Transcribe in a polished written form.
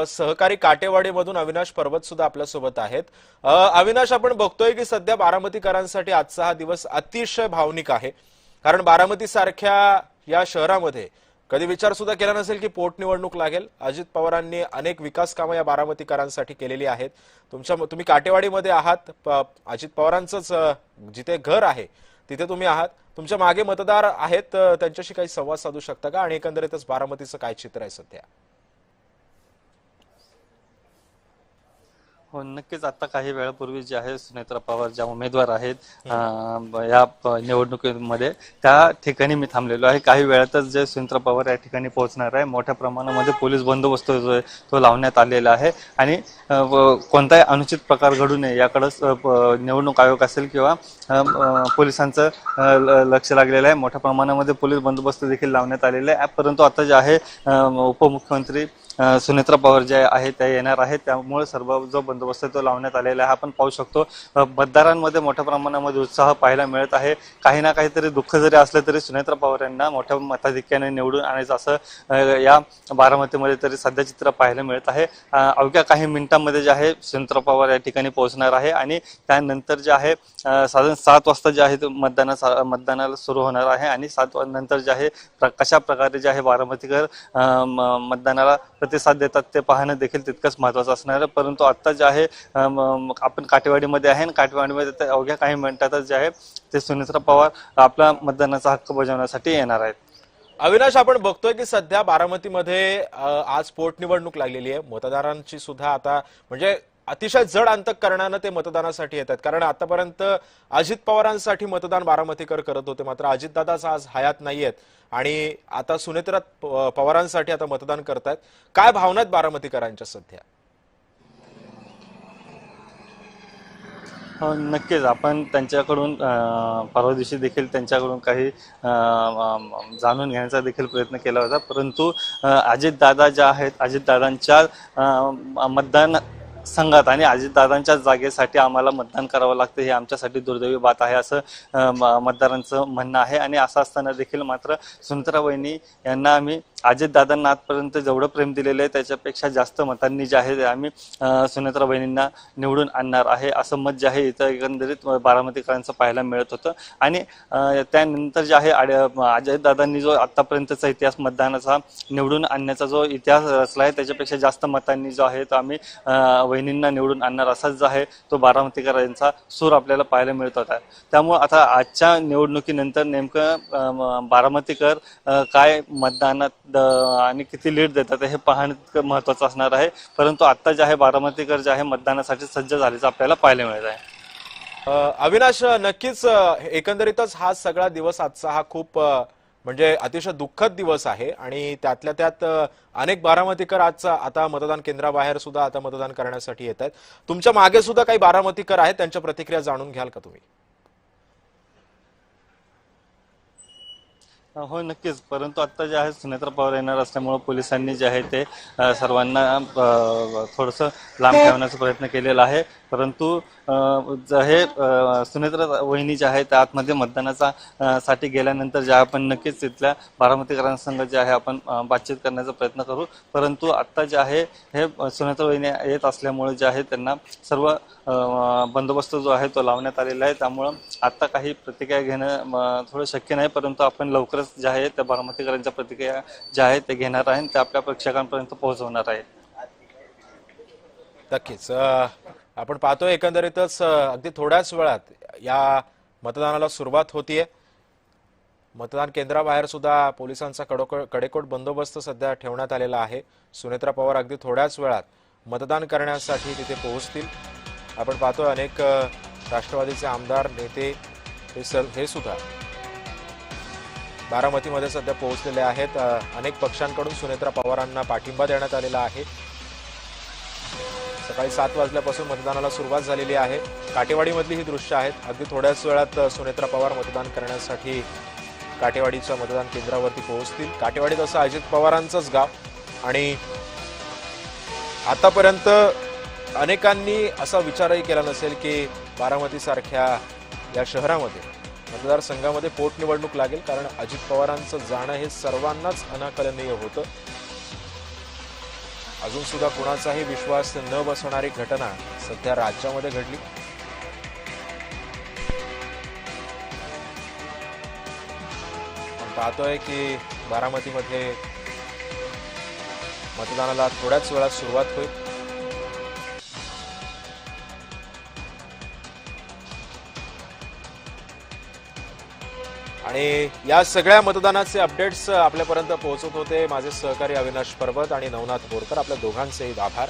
सहकारी काटेवाडीमधून अविनाश पर्वत सुद्धा आपल्या सोबत आहेत। अविनाश, आपण बघतोय की सध्या बारामतीकरांसाठी आजचा हा दिवस अतिशय भावनिक आहे, कारण बारामती सारख्या या शहरामध्ये कधी विचार सुद्धा केला नसेल की पोटनिवडणूक लागेल। अजित पवारांनी अनेक विकास कामं या बारामतीकरांसाठी केलेली आहेत। तुम्ही काटेवाडीमध्ये आहात, अजित पवारांचंच जिथे घर आहे तिथे तुम्ही आहात, तुमच्या मागे मतदार आहेत, त्यांच्याशी काही संवाद साधू शकता का आणि एकंदरीतच बारामतीचं काय चित्र आहे सध्या? हो, नक्कीच। आता काही वेळापूर्वी जे आहे सुनेत्रा पवार ज्या उमेदवार आहेत या निवडणुकीमध्ये, त्या ठिकाणी मी थांबलेलो आहे। काही वेळातच जे सुनेत्रा पवार या ठिकाणी पोहोचणार आहे। मोठ्या प्रमाणामध्ये पोलीस बंदोबस्त जो आहे तो लावण्यात आलेला आहे आणि कोणताही अनुचित प्रकार घडू नये याकडे निवडणूक आयोग असेल किंवा पोलिसांचं लक्ष लागलेलं आहे। मोठ्या प्रमाणामध्ये पोलीस बंदोबस्त देखील लावण्यात आलेला आहे। परंतु आता जे आहे उपमुख्यमंत्री सुनेत्रा पवार जे आहे त्या येणार आहेत, त्यामुळे सर्व जो बंदोबस्त तो लावण्यात आलेला आहे। आपण पाहू शकतो मतदारांमध्ये मोठ्या प्रमाणामध्ये उत्साह पाहायला मिळत आहे। काही ना काहीतरी दुःख जरी असलं तरी सुनेत्रा पवार यांना मोठ्या मताधिक्याने निवडून आणायचं असं या बारामतीमध्ये तरी सध्या चित्र पाहायला मिळत आहे। अवघ्या काही मिनिटांमध्ये जे आहे सुनेत्रा पवार या ठिकाणी पोहोचणार आहे आणि त्यानंतर जे आहे साधारण 7 वाजता जे आहे मतदानाला सुरू होणार आहे आणि 7 नंतर जे आहे कशा प्रकारे जे आहे बारामतीकर मतदानाला प्रतिसाद देतात ते पाहणं देखील तितकंच महत्त्वाचं असणार आहे। परंतु आता जे आहे आपण काटेवाडीमध्ये आहे आणि काटेवाडीमध्ये अवघ्या काही मिनिटातच जे आहे ते सुनेत्रा पवार आपला मतदानाचा हक्क बजावण्यासाठी येणार आहेत। अविनाश, आपण बघतोय की सध्या बारामतीमध्ये आज पोटनिवडणूक लागलेली आहे। मतदारांची सुद्धा आता म्हणजे अतिशय जड अंतःकरणानं ते मतदानासाठी येतात, कारण आतापर्यंत अजित पवारांसाठी मतदान बारामतीकर करत होते, मात्र अजितदादाच आज हयात नाहीयेत आणि आता सुनेत्रा पवारांसाठी आता मतदान करतायत। काय भावना आहेत बारामतीकरांच्या सध्या? हो, नक्कीच। आपण त्यांच्याकडून परवा दिवशी देखील त्यांच्याकडून काही जाणून घेण्याचा देखील प्रयत्न केला होता, परंतु अजितदादा ज्या आहेत, अजितदादांच्या मतदान संघात आणि अजितदादांच्या जागेसाठी आम्हाला मतदान करावं लागतं, हे आमच्यासाठी दुर्दैवी बात आहे असं मतदारांचं म्हणणं आहे। आणि असं असताना देखील मात्र सुनेत्रा वहिनी यांना आम्ही अजितदादांना आजपर्यंत जेवढं प्रेम दिलेलं आहे त्याच्यापेक्षा जास्त मतांनी जे आहे आम्ही सुनेत्रा वहिनींना निवडून आणणार आहे असं मत जे आहे इथं एकंदरीत बारामतीकरांचं पाहायला मिळत होतं। आणि त्यानंतर जे आहे अजितदादांनी जो आतापर्यंतचा इतिहास मतदानाचा निवडून आणण्याचा जो इतिहास रचला आहे त्याच्यापेक्षा जास्त मतांनी जो आहे तो आम्ही वहिनींना निवडून आणणार असाच जो आहे तो बारामतीकरांचा सूर आपल्याला पाहायला मिळत होता। त्यामुळे आता आजच्या निवडणुकीनंतर नेमकं बारामतीकर काय मतदानात आणि किती लीड देतात हे पाहणं महत्त्वाचं असणार आहे। परंतु आता जे आहे बारामतीकर जे आहे मतदानासाठी सज्ज झाल्याचं आपल्याला पाहायला मिळत आहे। अविनाश, नक्कीच एकंदरीतच हा सगळा दिवस आजचा हा खूप म्हणजे अतिशय दुःखद दिवस आहे आणि त्यातल्या त्यात अनेक बारामतीकर आजचा आता मतदान केंद्राबाहेर सुद्धा आता मतदान करण्यासाठी येत आहेत। तुमच्या मागे सुद्धा काही बारामतीकर आहेत, त्यांच्या प्रतिक्रिया जाणून घ्याल का तुम्ही? हो, नक्कीच। परंतु आता जे आहे सुनेत्रा पवार येणार असल्यामुळे पोलिसांनी जे आहे ते सर्वांना थोडंसं लांब ठेवण्याचा प्रयत्न केलेला आहे। परंतु हे सुनेत्रा वहिनी जे आहे त्या आतमध्ये मतदानाचा साठी गेल्यानंतर जे आपण नक्कीच तिथल्या बारामतीकरांसंग जे आहे आपण बातचीत करण्याचा प्रयत्न करू। परंतु आता जे आहे हे सुनेत्रा वहिनी येत असल्यामुळे जे आहे त्यांना सर्व बंदोबस्त जो आहे तो लावण्यात आलेला आहे, त्यामुळं आता काही प्रतिक्रिया घेणं थोडं शक्य नाही। परंतु आपण लवकरच जे आहे त्या बारामतीकरांच्या प्रतिक्रिया ज्या आहेत ते घेणार आहे, ते आपल्या प्रेक्षकांपर्यंत पोहोचवणार आहे। नक्कीच आपण पाहतोय एकंदरीतच अगदी थोड्याच वेळात या मतदानाला सुरुवात होतीये। मतदान केंद्राबाहेर सुद्धा पोलिसांचा कडेकोट बंदोबस्त सध्या ठेवण्यात आलेला आहे। सुनेत्रा पवार अगदी थोड्याच वेळात मतदान करण्यासाठी तिथे पोहोचतील। आपण पाहतोय अनेक राष्ट्रवादीचे आमदार नेते हे सुद्धा बारामतीमध्ये सध्या पोहोचलेले आहेत। अनेक पक्षांकडून सुनेत्रा पवारांना पाठिंबा देण्यात आलेला आहे। सकाळी 7 वाजल्यापासून मतदानाला सुरुवात झालेली आहे। काटेवाडीमधली ही दृश्य आहेत। अगदी थोड्याच वेळात सुनेत्रा पवार मतदान करण्यासाठी काटेवाडीच्या मतदान केंद्रावरती पोहोचतील। काटेवाडी तसं अजित पवारांचंच गाव आणि आतापर्यंत अनेकांनी असा विचारही केला नसेल की बारामती सारख्या या शहरामध्ये मतदारसंघामध्ये पोटनिवडणूक लागेल, कारण अजित पवारांचं जाणं हे सर्वांनाच अनाकलनीय होतं। अजून सुद्धा कुणाचाही विश्वास न बसवणारी घटना सध्या राज्यामध्ये घडली। आपण पाहतोय की बारामतीमध्ये मतदानाला थोड्याच वेळात सुरुवात होईल। आणि या सगळ्या मतदानाचे अपडेट्स आपल्यापर्यंत पोहोचत होते माझे सहकारी अविनाश परबत आणि नवनाथ बोरकर। आपल्या दोघांचेही आभार।